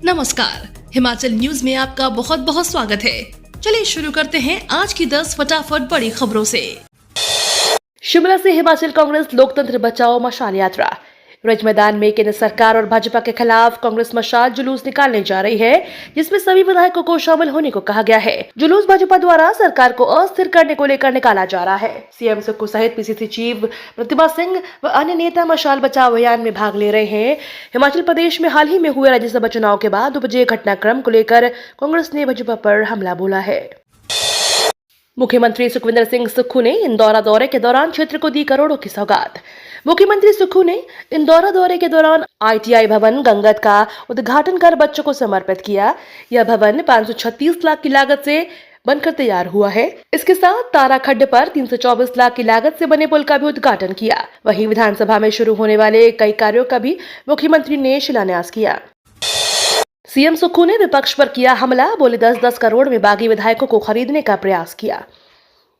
नमस्कार, हिमाचल न्यूज में आपका बहुत बहुत स्वागत है। चलिए शुरू करते हैं आज की 10 फटाफट बड़ी खबरों से। शिमला से हिमाचल कांग्रेस लोकतंत्र बचाओ मशाल यात्रा। ब्रज मैदान में केंद्र सरकार और भाजपा के खिलाफ कांग्रेस मशाल जुलूस निकालने जा रही है, जिसमें सभी विधायकों को शामिल होने को कहा गया है। जुलूस भाजपा द्वारा सरकार को अस्थिर करने को लेकर निकाला जा रहा है। सीएम सुक्खू सहित पीसीसी चीफ प्रतिभा सिंह व अन्य नेता मशाल बचाओ अभियान में भाग ले रहे हैं। हिमाचल प्रदेश में हाल ही में हुए राज्यसभा चुनाव के बाद उपजे घटनाक्रम को लेकर कांग्रेस ने भाजपा पर हमला बोला है। मुख्यमंत्री सुखविंदर सिंह सुक्खू ने इंदौरा दौरे के दौरान क्षेत्र को दी करोड़ों की सौगात। मुख्यमंत्री सुक्खू ने इंदौरा दौरे के दौरान आईटीआई भवन गंगत का उद्घाटन कर बच्चों को समर्पित किया। यह भवन 536 लाख की लागत से बनकर तैयार हुआ है। इसके साथ तारा खड्ड पर 324 लाख की लागत से बने पुल का भी उद्घाटन किया। वहीं विधानसभा में शुरू होने वाले कई कार्यों का भी मुख्यमंत्री ने शिलान्यास किया। सीएम सुक्खू ने विपक्ष पर किया हमला, बोले 10-10 करोड़ में बागी विधायकों को खरीदने का प्रयास किया।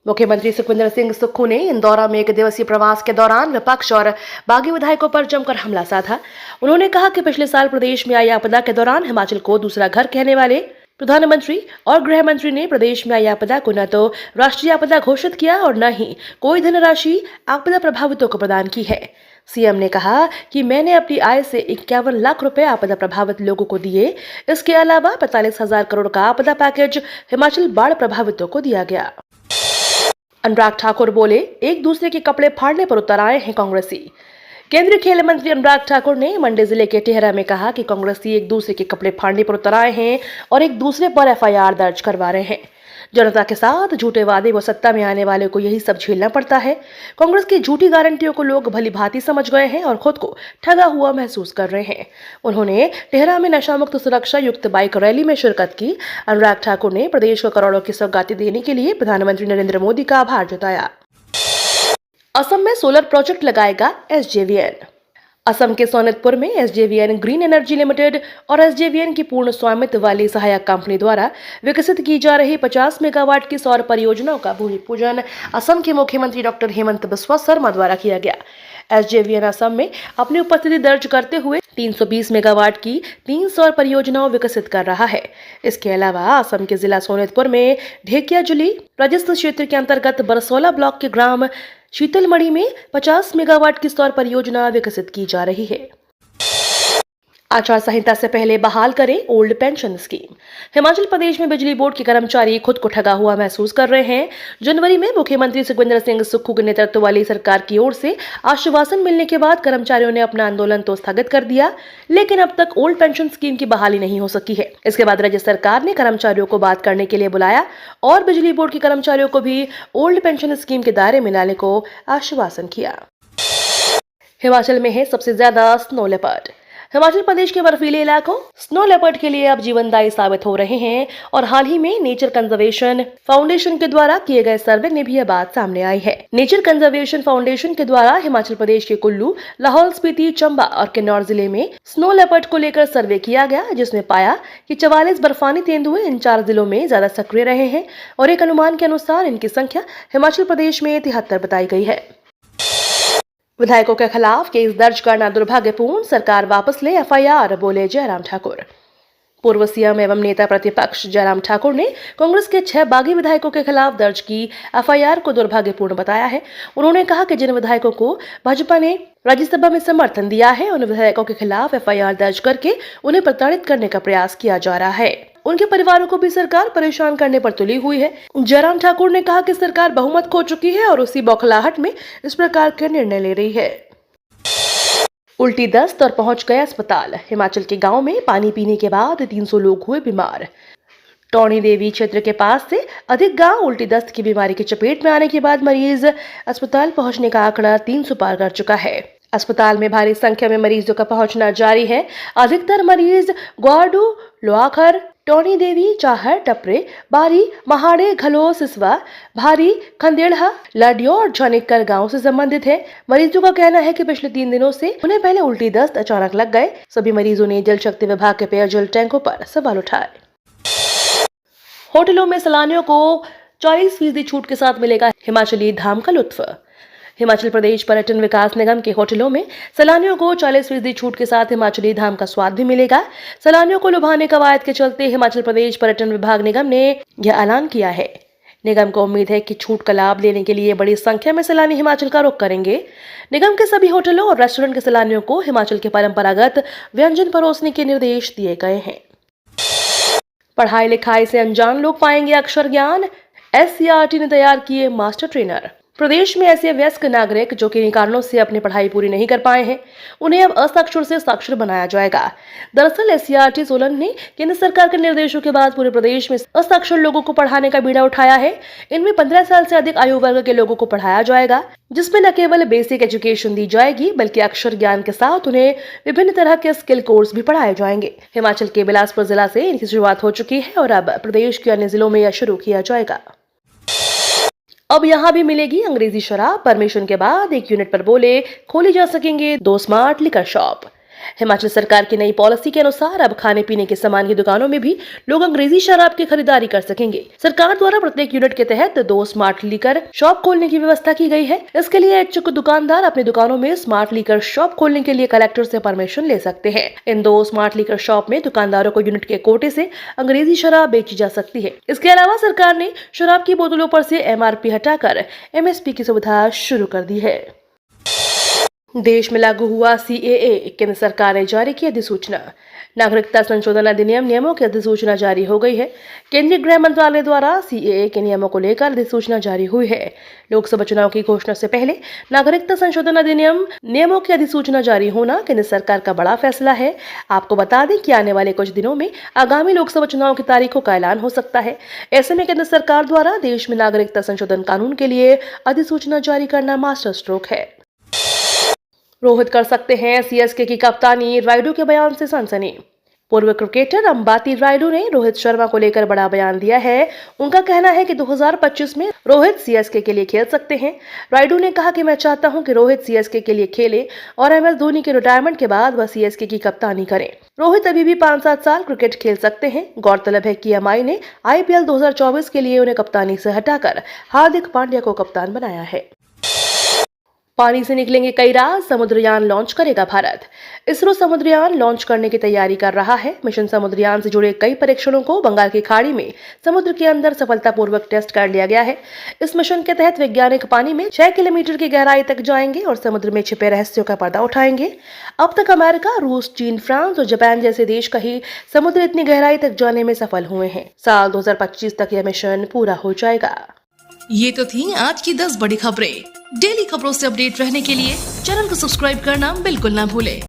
मुख्यमंत्री सुखविंदर सिंह सुक्खू ने इंदौरा में 1 दिवसीय प्रवास के दौरान विपक्ष और बागी विधायकों पर जमकर हमला साधा। उन्होंने कहा कि पिछले साल प्रदेश में आई आपदा के दौरान हिमाचल को दूसरा घर कहने वाले प्रधानमंत्री और गृह मंत्री ने प्रदेश में आई आपदा को न तो राष्ट्रीय आपदा घोषित किया और न ही कोई धनराशि आपदा प्रभावितों को प्रदान की है। सीएम ने कहा कि मैंने अपनी आय से 51 लाख रुपए आपदा प्रभावित लोगों को दिए। इसके अलावा 45,000 करोड़ का आपदा पैकेज हिमाचल बाढ़ प्रभावितों को दिया गया। अनुराग ठाकुर बोले, एक दूसरे के कपड़े फाड़ने पर उतर आए हैं कांग्रेसी। केंद्रीय खेल मंत्री अनुराग ठाकुर ने मंडी जिले के टेहरा में कहा कि कांग्रेसी एक दूसरे के कपड़े फाड़ने पर उतर आए हैं और एक दूसरे पर एफआईआर दर्ज करवा रहे हैं। जनता के साथ झूठे वादे व सत्ता में आने वाले को यही सब झेलना पड़ता है। कांग्रेस की झूठी गारंटियों को लोग भली भांति समझ गए हैं और खुद को ठगा हुआ महसूस कर रहे हैं। उन्होंने टेहरा में नशा मुक्त सुरक्षा युक्त बाइक रैली में शिरकत की। अनुराग ठाकुर ने प्रदेश को करोड़ों की सौगातें देने के लिए प्रधानमंत्री नरेंद्र मोदी का आभार जताया। असम में सोलर प्रोजेक्ट लगाएगा एसजेवीएन। असम के सोनितपुर में एसजेवीएन ग्रीन एनर्जी लिमिटेड और एसजेवीएन की पूर्ण स्वामित्व वाली सहायक कंपनी द्वारा विकसित की जा रही 50 मेगावाट की सौर परियोजनाओं का भूमि पूजन असम के मुख्यमंत्री डॉक्टर हेमंत बिस्वा शर्मा द्वारा किया गया। एसजेवीएन असम में अपनी उपस्थिति दर्ज करते हुए 320 मेगावाट की 3 सौर परियोजनाओं विकसित कर रहा है। इसके अलावा असम के जिला सोनितपुर में ढेकियाजुली राजस्व क्षेत्र के अंतर्गत बरसोला ब्लॉक के ग्राम शीतलमढ़ी में 50 मेगावाट की सौर परियोजना विकसित की जा रही है। आचार संहिता से पहले बहाल करें old pension scheme. Himachal Pradesh में बिजली बोर्ड के कर्मचारी खुद को ठगा हुआ महसूस कर रहे हैं। जनवरी में मुख्यमंत्री सुखविंदर सिंह सुक्खू के नेतृत्व वाली सरकार की ओर से आश्वासन मिलने के बाद कर्मचारियों ने अपना आंदोलन तो स्थगित कर दिया, लेकिन अब तक ओल्ड पेंशन स्कीम की बहाली नहीं हो सकी है। इसके बाद राज्य सरकार ने कर्मचारियों को बात करने के लिए बुलाया और बिजली बोर्ड के कर्मचारियों को भी ओल्ड पेंशन स्कीम के दायरे में लाने को आश्वासन किया। हिमाचल में है सबसे ज्यादा स्नो लेपर्ड। हिमाचल प्रदेश के बर्फीले इलाकों स्नो लेपर्ड के लिए अब जीवनदायी साबित हो रहे हैं और हाल ही में नेचर कंजर्वेशन फाउंडेशन के द्वारा किए गए सर्वे में भी यह बात सामने आई है। नेचर कंजर्वेशन फाउंडेशन के द्वारा हिमाचल प्रदेश के कुल्लू, लाहौल स्पीति, चंबा और किन्नौर जिले में स्नो लेपर्ड को लेकर सर्वे किया गया, जिसमें पाया कि 44 बर्फानी तेंदुए इन 4 जिलों में ज्यादा सक्रिय रहे हैं और एक अनुमान के अनुसार इनकी संख्या हिमाचल प्रदेश में 73 बताई गई है। विधायकों के खिलाफ केस दर्ज करना दुर्भाग्यपूर्ण, सरकार वापस ले एफआईआर, बोले जयराम ठाकुर। पूर्व सीएम एवं नेता प्रतिपक्ष जयराम ठाकुर ने कांग्रेस के 6 बागी विधायकों के खिलाफ दर्ज की एफआईआर को दुर्भाग्यपूर्ण बताया है। उन्होंने कहा कि जिन विधायकों को भाजपा ने राज्यसभा में समर्थन दिया है, उन विधायकों के खिलाफ एफआईआर दर्ज करके उन्हें प्रताड़ित करने का प्रयास किया जा रहा है। उनके परिवारों को भी सरकार परेशान करने पर तुली हुई है। जयराम ठाकुर ने कहा कि सरकार बहुमत खो चुकी है और उसी बौखलाहट में इस प्रकार के निर्णय ले रही है। उल्टी दस्त और पहुंच गए अस्पताल। हिमाचल के गांव में पानी पीने के बाद 300 लोग हुए बीमार। टौणी देवी क्षेत्र के पास से अधिक गांव उल्टी दस्त की बीमारी की चपेट में आने के बाद मरीज अस्पताल पहुंचने का आंकड़ा 300 पार कर चुका है। अस्पताल में भारी संख्या में मरीजों का पहुंचना जारी है। अधिकतर मरीज ग्वाडू, लोआखर, टौणी देवी, चाहर, टपरे, बारी, महाड़े, घलो, सिसवा, भारी, खंदेड़हा, लाडियो और झानेकर गांव से संबंधित है। मरीजों का कहना है कि पिछले 3 दिनों से उन्हें पहले उल्टी दस्त अचानक लग गए। सभी मरीजों ने जल शक्ति विभाग के पेयजल टैंकों पर सवाल उठाए। होटलों में सैलानियों को 40% छूट के साथ मिलेगा हिमाचली धाम का लुत्फ। हिमाचल प्रदेश पर्यटन विकास निगम के होटलों में सैलानियों को 40% छूट के साथ हिमाचली धाम का स्वाद भी मिलेगा। सैलानियों को लुभाने कवायद के चलते हिमाचल प्रदेश पर्यटन विभाग निगम ने यह ऐलान किया है। निगम को उम्मीद है कि छूट का लाभ लेने के लिए बड़ी संख्या में सैलानी हिमाचल का रुख करेंगे। निगम के सभी होटलों और रेस्टोरेंट के सैलानियों को हिमाचल के परंपरागत व्यंजन परोसने के निर्देश दिए गए हैं। पढ़ाई लिखाई से अनजान लोग पाएंगे अक्षर ज्ञान, SCERT ने तैयार किए मास्टर ट्रेनर। प्रदेश में ऐसे वयस्क नागरिक जो किन्हीं कारणों से अपनी पढ़ाई पूरी नहीं कर पाए हैं, उन्हें अब असाक्षर से साक्षर बनाया जाएगा। दरअसल SCERT सोलन ने केंद्र सरकार के निर्देशों के बाद पूरे प्रदेश में असाक्षर लोगों को पढ़ाने का बीड़ा उठाया है। इनमें 15 साल से अधिक आयु वर्ग के लोगों को पढ़ाया जाएगा, जिसमें न केवल बेसिक एजुकेशन दी जाएगी बल्कि अक्षर ज्ञान के साथ उन्हें विभिन्न तरह के स्किल कोर्स भी पढ़ाए जाएंगे। हिमाचल के बिलासपुर जिला से इनकी शुरुआत हो चुकी है और अब प्रदेश के अन्य जिलों में यह शुरू किया जाएगा। अब यहाँ भी मिलेगी अंग्रेजी शराब। परमिशन के बाद 1 यूनिट पर बोले खोली जा सकेंगे 2 स्मार्ट लिकर शॉप। हिमाचल सरकार की नई पॉलिसी के अनुसार अब खाने पीने के सामान की दुकानों में भी लोग अंग्रेजी शराब की खरीदारी कर सकेंगे। सरकार द्वारा प्रत्येक यूनिट के तहत 2 स्मार्ट लीकर शॉप खोलने की व्यवस्था की गई है। इसके लिए इच्छुक दुकानदार अपनी दुकानों में स्मार्ट लीकर शॉप खोलने के लिए कलेक्टर से परमिशन ले सकते हैं। इन 2 स्मार्ट लीकर शॉप में दुकानदारों को यूनिट के कोटे से अंग्रेजी शराब बेची जा सकती है। इसके अलावा सरकार ने शराब की बोतलों पर से MRP हटाकर MSP की सुविधा शुरू कर दी है। देश में लागू हुआ CAA, केंद्र सरकार ने जारी की अधिसूचना। नागरिकता संशोधन अधिनियम नियमों की अधिसूचना जारी हो गई है। केंद्रीय गृह मंत्रालय द्वारा CAA के नियमों को लेकर अधिसूचना जारी हुई है। लोकसभा चुनाव की घोषणा से पहले नागरिकता संशोधन अधिनियम नियमों की अधिसूचना जारी होना केंद्र सरकार का बड़ा फैसला है। आपको बता दें कि आने वाले कुछ दिनों में आगामी लोकसभा चुनाव की तारीखों का ऐलान हो सकता है। ऐसे में केंद्र सरकार द्वारा देश में नागरिकता संशोधन कानून के लिए अधिसूचना जारी करना मास्टर स्ट्रोक है। रोहित कर सकते हैं CSK की कप्तानी, रायडू के बयान से सनसनी। पूर्व क्रिकेटर अंबाती रायडू ने रोहित शर्मा को लेकर बड़ा बयान दिया है। उनका कहना है कि 2025 में रोहित CSK के लिए खेल सकते हैं। रायडू ने कहा कि मैं चाहता हूं कि रोहित CSK के लिए खेले और MS धोनी के रिटायरमेंट के बाद वह CSK की कप्तानी करें। रोहित अभी भी 5-7 साल क्रिकेट खेल सकते हैं। गौरतलब है कि MI ने IPL 2024 के लिए उन्हें कप्तानी से हटाकर हार्दिक पांड्या को कप्तान बनाया है। पानी से निकलेंगे कई राज, समुद्रयान लॉन्च करेगा भारत। इसरो समुद्रयान लॉन्च करने की तैयारी कर रहा है। मिशन समुद्रयान से जुड़े कई परीक्षणों को बंगाल की खाड़ी में समुद्र के अंदर सफलतापूर्वक टेस्ट कर लिया गया है। इस मिशन के तहत वैज्ञानिक पानी में 6 किलोमीटर की गहराई तक जाएंगे और समुद्र में छिपे रहस्यों का पर्दा उठाएंगे। अब तक अमेरिका, रूस, चीन, फ्रांस और जापान जैसे देश का ही समुद्र इतनी गहराई तक जाने में सफल हुए हैं। साल 2025 तक यह मिशन पूरा हो जाएगा। ये तो थी आज की 10 बड़ी खबरें। डेली खबरों से अपडेट रहने के लिए चैनल को सब्सक्राइब करना बिल्कुल ना भूलें।